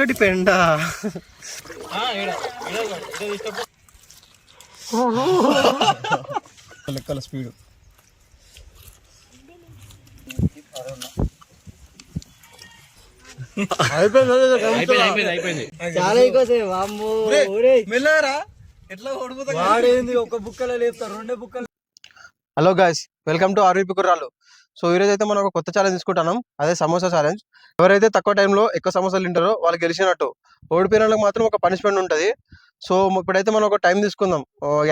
ఒక్కటి పెండ లెక్కల స్పీడ్ అయిపోయింది చాలా మెల్లరా ఎట్లా వాడేంది ఒక బుక్కలో లేపుతారు 2 బుక్కలు. హలో గాయ్స్, వెల్కమ్ టు ఆర్వీపీ కుర్రాళ్ళు. సో ఈరోజు అయితే మనం ఒక కొత్త ఛాలెంజ్ తీసుకుంటున్నాం, అదే సమోసా ఛాలెంజ్. ఎవరైతే తక్కువ టైంలో ఎక్కువ సమోసాలు తింటారో వాళ్ళు గెలిచినట్టు. ఓడిపోయిన వాళ్ళకి మాత్రం ఒక పనిష్మెంట్ ఉంటుంది. సో ఇప్పుడైతే మనం ఒక టైం తీసుకుందాం,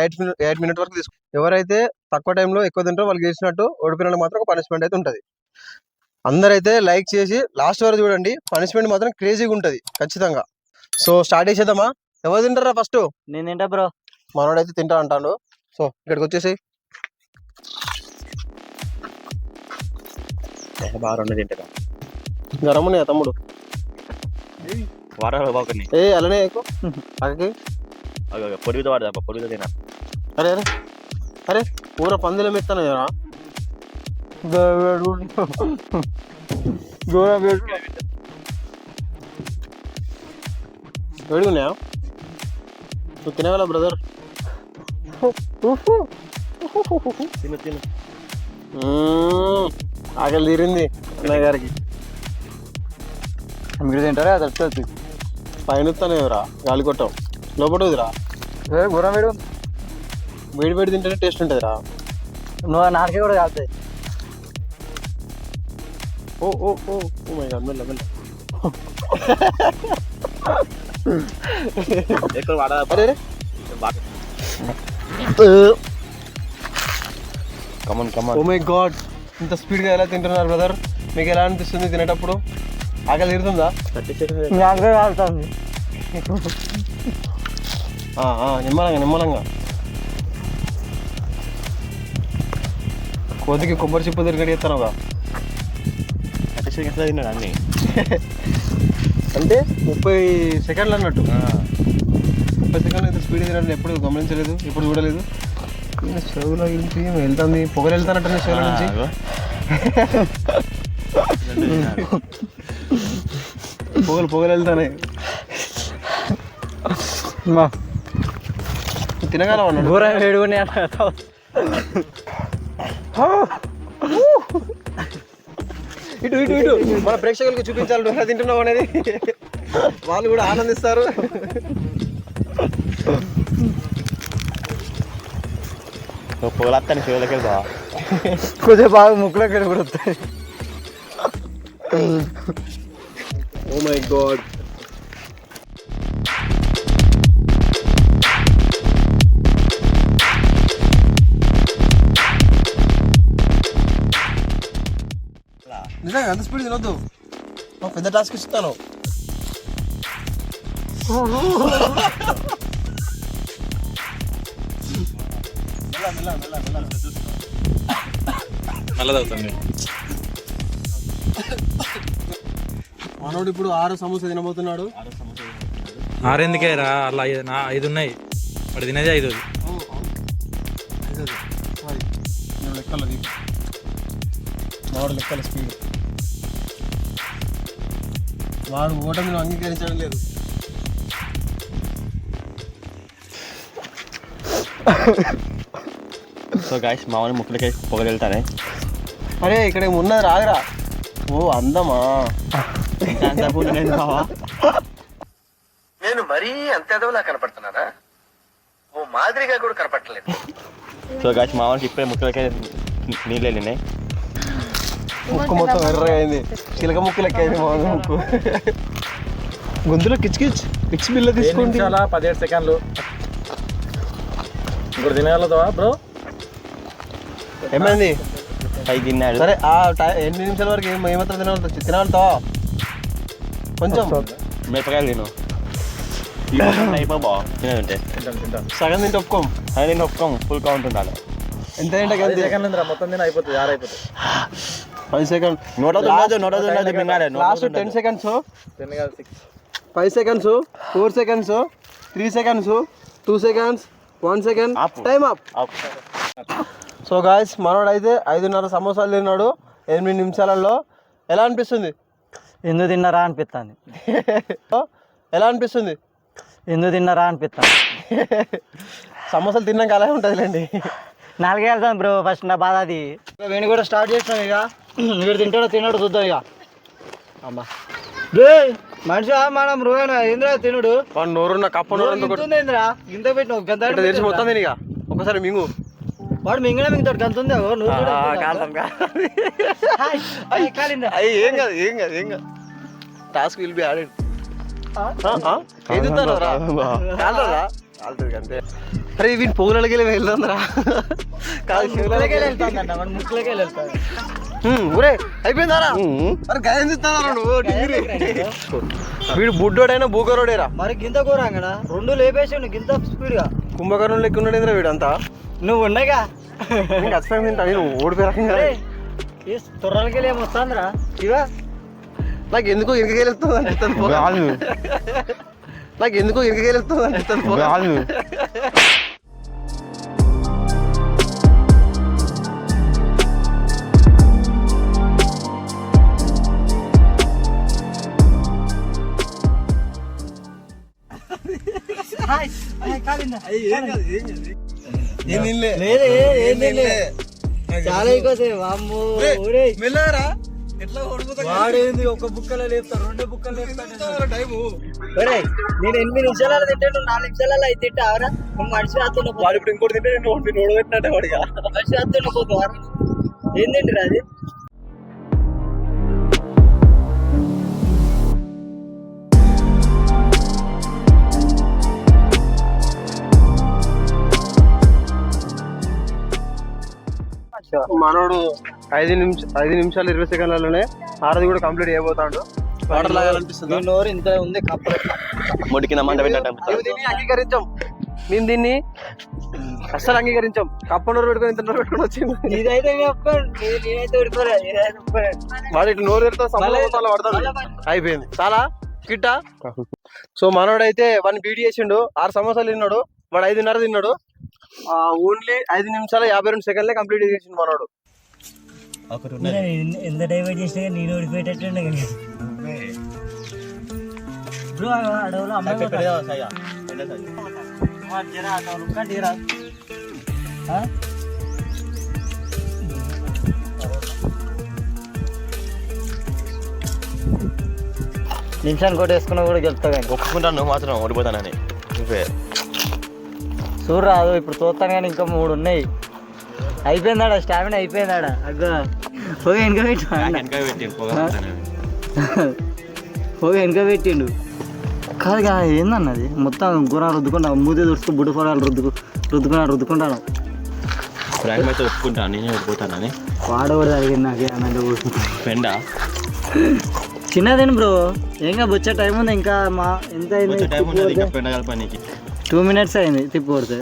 8 మినిట్ వరకు తీసుకుందాం. ఎవరైతే తక్కువ టైంలో ఎక్కువ తింటారో వాళ్ళు గెలిచినట్టు. ఓడిపోయిన వాళ్ళకి మాత్రం ఒక పనిష్మెంట్ అయితే ఉంటుంది. అందరైతే లైక్ చేసి లాస్ట్ వరకు చూడండి, పనిష్మెంట్ మాత్రం క్రేజీగా ఉంటుంది ఖచ్చితంగా. సో స్టార్ట్ చేసేద్దామా? ఎవరు తింటారా ఫస్ట్? నేను తింటా బ్రో. మనోడైతే తింటా అంటాడు. సో ఇక్కడికి వచ్చేసి బాగా 2 తింటా. గరమున్నాయా తమ్ముడు? వారాలు బాగున్నాయి. అలానే ఎక్కువ పక్కకి పొడితో వాడదా, పొడితో తినా. అరే అరే అరే పూర పందిలో మెత్తాను కదా. వేడుకున్నాయా? నువ్వు తినేవాళ్ళ బ్రదర్? తిను తిను. ఆకలి తీరింది అన్నయ్య గారికి. మీరు తింటారా? అది వస్తుంది పైన వస్తానేవరా గాలి కొట్టావు, లోపడుదిరా. గురం వేడు వేడి వేడి తింటేనే టేస్ట్ ఉంటుంది రా. నువ్వు నాకే కూడా కాలుతాయి. ఓ ఓ ఓ ఓ మై గాడ్, మెల్ల మెల్ల. ఎక్కువ వాడాలి. అరే come on come on. Oh my god, ఇంత స్పీడ్గా ఎలా తింటున్నారు బ్రదర్? మీకు ఎలా అనిపిస్తుంది తినేటప్పుడు? ఆకలి తీరుతుందా? కాలుతుంది. నిమ్మలంగా నిమ్మలంగా. కోతికి కొబ్బరి చిప్పు తిరిగి ఎత్తానుగా. తిన్నాడు అన్ని అంటే 30 సెకండ్లు అన్నట్టు. 30 సెకండ్లు అయితే స్పీడ్ తినడం ఎప్పుడు గమనించలేదు, ఎప్పుడు చూడలేదు. చెవులో నుంచి వెళ్తుంది, పొగలు వెళ్తానట్టు చెవుల నుంచి. పొగలు వెళ్తానే. తినగలవా? దూరం వేడుకుని ఇటు ఇటు ఇటు మన ప్రేక్షకులకి చూపించాలి నువ్వు ఎలా తింటున్నావు అనేది. వాళ్ళు కూడా ఆనందిస్తారు. పొగలత్తాను చెవులకి వెళ్తా. కొద్దిగా బాగా ముక్కులోకి వెళ్ళి కూడా వస్తాయి. Oh my god. నిజంగా అంత స్పీడ్ తినొద్దు, పెద్ద టాస్క్ ఇస్తాను. మనోడు ఇప్పుడు 6 సమోసా తినబోతున్నాడు. 6 ఎందుకే రా, అలా 5 ఉన్నాయి. వాడు తినేది 5. లెక్కల వాడు లెక్కల స్పీడ్. వాడు ఓటమిని అంగీకరించడం లేదు. సో గాయ్స్, మామూలు ముక్కులకి పొగలు వెళ్తానే. అరే ఇక్కడ ఉన్నది రాగరా. ఓ అందమా, నేను మరీ అంత ఎదవలా కనపడుతున్నారా? ఓ మాదిరిగా కూడా కనపడలేదు. సో గాయ్స్, మామూలుకి ఇప్పుడే ముక్కులకి నీళ్ళు వెళ్ళినాయి. ముక్కు మొత్తం ఎర్రగా అయింది, చిలక ముక్కు లెక్క అయింది మామూలు ముక్కు. గొంతులో కిచ్ బిల్ల తీసుకోండి. 17 సెకండ్లు ఇప్పుడు తినగలుగుతావా బ్రో? ఏమైంది? 5 తిన్నాడు. సరే 8 నిమిషాల వరకు ఏమాత్రం తినగలుగుతావా? కొంచెం మిరపకాయలు తిను. అయిపోబా తినంటే సగం తింటే ఒప్పుకోం. అది నేను ఒప్పుకోం, ఫుల్ కౌంట్ ఉండాలి. ఎంత తింటే 10 సెకండ్లు మొత్తం తిన అయిపోతుంది. 6 అయిపోతుంది. 5 second. Last 10 seconds, 5 seconds, 4 seconds, 3 seconds, 2 seconds, 1 second. Time up. So guys, మనోడు అయితే 5.5 సమోసాలు తిన్నాడు 8 నిమిషాలలో. ఎలా అనిపిస్తుంది? ఎందుకు తిన్నారా అనిపిస్తుంది. ఎలా అనిపిస్తుంది? ఎందుకు తిన్నారా అనిపిస్తా. సమోసాలు తిన్నాక అలాగే ఉంటుందిలేండి. 4 వెళ్తాం బ్రో ఫస్ట్ నా బాధ అది. వీడిని కూడా స్టార్ట్ చేసినాం ఇక. వీడు తింటాడో తిన్నాడో చూద్దాం ఇక. అమ్మా మనిషి మనం రోజు ఏంద్రా తినుడు నోరున్న కప్ప నోరుందిరా ఇంత పెట్టిన గంత తెలిసి మొత్తం తిని ఇక ఒకసారి మింగు. వాడు మింగినా మింగుతాడు గంత ఉంది. ఏం కాదు ఏం కాదు ఏం కాదు. Task will be added. ఏం చూస్తారా కాలరా కాలుతుంది అంతే. అరే వీటి పొగులకి వెళ్తుందిరా కాదు ముక్కులకి వెళ్తాడు. ఊరే అయిపోయిందారా? మరి గయం చూస్తారా నువ్వు? వీడు బుడ్డోడైనా బూకరోడేరా. మరి గింత కూరంగా 2 లేపేసి గింత స్పీడ్ గా కుంభకర్ణులు లెక్క ఉన్నాడేంద్రా వీడంతా. నువ్వు ఉండగా ఖచ్చితంగా తింటా. నేను ఓడిపోయే రకంగా తొర్రలకి ఏమొస్తుందిరా ఇవా. నాకు ఎందుకో ఇరకగెలుస్తుంది అనిపిస్తుంది. నాకు ఎందుకో ఇరకగెలుస్తుంది అనిపిస్తుంది. చాలా వాడేంది ఒక బుక్కలో లేపుతారు 2 బుక్కలు లేపుతారు. నేను 8 నిమిషాలలో తింటాను 4 నిమిషాలలో అయితే తింటావరా మనిషి రాత్తున్న వాడు ఇప్పుడు ఇంకోటి తింటే ఓడిపెట్టినట్టే వాడిగా మనిషి రాత్తున్న పోతావా ఏం తింటారా అది. మనోడు 5 నిమిషాలు 20 సెకండ్లలోనే ఆరది కూడా కంప్లీట్ చేయబోతాడు. వాటర్ లాగాలనిపిస్తుంది. నోరు ఇంత ఉంది కప్పలు మొడికిన మంట పెట్టాం. దీన్ని అంగీకరించాం. మేము దీన్ని అస్సలు అంగీకరించాం. కప్పనూరు పెట్టుకొని ఇంత నోరు పెట్టుకొని వచ్చింది. నేనైతే వాడు ఇటు నోరు పెడతా సంబంధాలు పడతాడు. అయిపోయింది చాలా కిట్టా. సో మనోడైతే 1 బీట్ చేసిండు. 6 సమోసాలు తిన్నాడు. వాడు 5:30 తిన్నాడు. ఓన్లీ 5 నిమిషాల 52 సెకండ్లే కంప్లీట్ చేసిండు మనోడు. ఎంత డైవర్ట్ చేసినా నేను ఓడిపోయేటట్టుండే బ్రో. అడవులో నిమిషాన్ని కూడా వేసుకున్నా కూడా గెలుస్తావు కానీ ఒప్పుకుంటాను. నువ్వు మాత్రం ఓడిపోతానని చూడరాదు. ఇప్పుడు చూస్తాను కానీ ఇంకా 3 ఉన్నాయి. అయిపోయిందాడా స్టామినా అయిపోయిందాడా. అగ్గ పోయి వెనక పెట్టిండు కాదు కదా. ఏందన్నది మొత్తం గుర్రాలు రుద్దుకుంటా మూతి దుడుస్తూ బుడ్డు పొలాలు రుద్దుకుంటాను. అయితే ఒప్పుకుంటాను నేనే ఓడిపోతానని. వాడు కూడా జరిగింది నాకు ఏమన్నా ఫ్రెండా చిన్నదేను బ్రో. ఇంకా వచ్చే టైం ఉంది. ఇంకా మా ఎంత అయింది? 2 minutes అయింది తిప్పి కొడితే.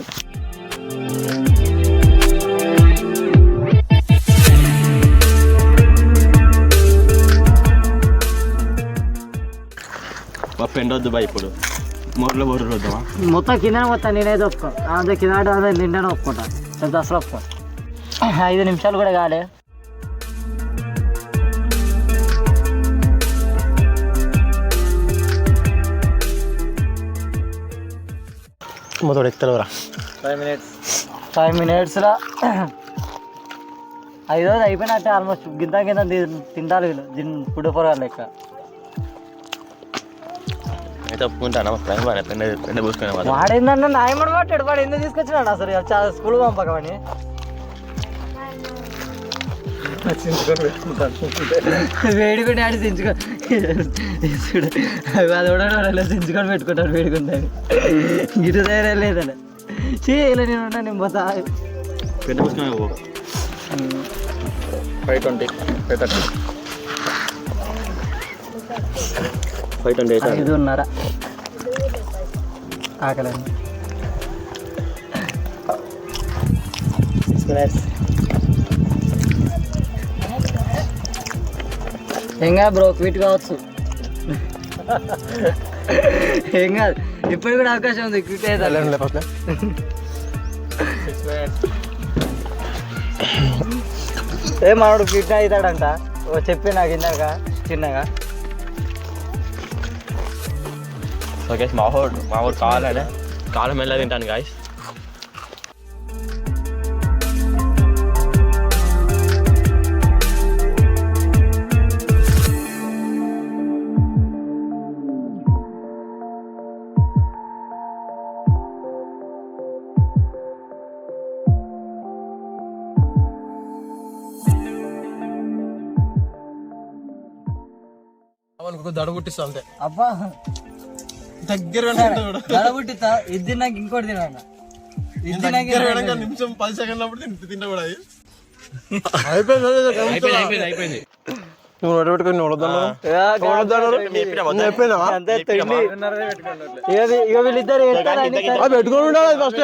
మా ఫ్రెండ్ వద్దు బా ఇప్పుడు మొదలు వద్దామా మొత్తం కింద మొత్తం నేనైతే ఒప్పుకో. అదే కింద అదే నిండా ఒప్పుకుంటా. అసలు ఒప్పుకో. 5 నిమిషాలు కూడా కాలే. మొదలు ఎక్కుతావురా. 5 minutesలో 5 అయిపోయినట్టే ఆల్మోస్ట్. గింత తింటారు వీళ్ళు ఫుడ్ ఫర్ లెక్క. అయితే ఒప్పుకుంటాను. ఫ్రెండ్ పూసుకునే వాడేందన్నా నాయమని మాట్లాడు. వాడు ఎందుకు తీసుకొచ్చినాడు అసలు స్కూల్ పంపకమని. వేడుకుంటే ఆడి దించుకో అది కూడా దించుకొని పెట్టుకుంటాడు వేడుకుంటాను. గిట్టు తయారలేదన్న చేయలే. నేను పోతా ఫ్రెండ్ పూసుకునే 5:20 5:30 ఆకలి. ఏం కాదు బ్రో క్విట్ కావచ్చు. ఏం కాదు ఇప్పుడు కూడా అవకాశం ఉంది క్విట్ అయితే. ఏ మనోడు క్విట్ అవుతాడంట చెప్పి నాకు ఇందాక చిన్నగా. సో గైస్ మా ఊరు కావాలనే కాలం మెల్ల తింటాను గాయస్. అవనుకో దడ పుట్టిస్తా అంతే. అబ్బా దగ్గర దడబుట్టిస్తా ఇది తిన్నాక ఇంకోటి తినాలి. ఇది తిన్నాక నిమిషం 10 సెకండ్లు అప్పుడు తింటా కూడా అయిపోయింది. నువ్వు నోటి పెట్టుకుని ఇక వీళ్ళిద్దరు పెట్టుకుని ఉండాలి ఫస్ట్.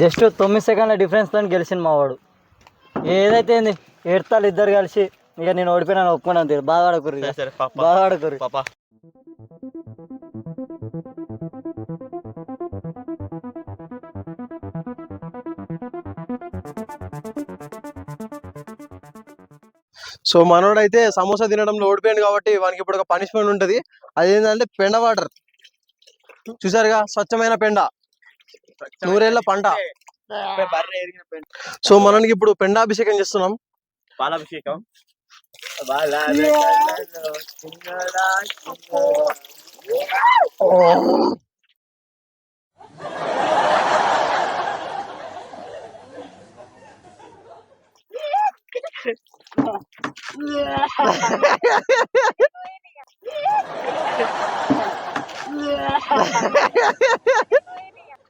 జస్ట్ 9 సెకండ్ల డిఫరెన్స్ తో గెలిచింది మా వాడు. ఏదైతే ఏంది ఏడతాలు ఇద్దరు కలిసి ఇక నేను ఓడిపోయినా ఒప్పుకున్నాను తీరు. బాగా ఆడకూరు బాగా ఆడకూరు. పాపా సో మనోడైతే సమోసా తినడంలో ఓడిపోయాడు కాబట్టి వానికి ఇప్పుడు ఒక పనిష్మెంట్ ఉంటది. అదేంటంటే పెండ వాటర్. చూసారుగా, స్వచ్ఛమైన పెండ, 100 ఏళ్ల పంట. సో మనకి ఇప్పుడు పెండాభిషేకం చేస్తున్నాం. పాలాభిషేకం.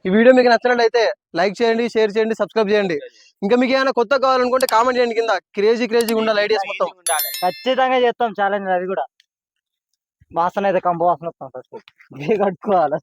ఈ వీడియో మీకు నచ్చినట్లయితే లైక్ చేయండి, షేర్ చేయండి, సబ్స్క్రైబ్ చేయండి. ఇంకా మీకు ఏమైనా కొత్త కావాలనుకుంటే కామెంట్ చేయండి కింద. క్రేజీ ఉండాలి ఐడియాస్ మొత్తం. ఖచ్చితంగా చేస్తాం ఛాలెంజ్. అది కూడా వాసన అయితే కంప వాసన వస్తాం. ఫస్ట్ కట్టుకోవాలి.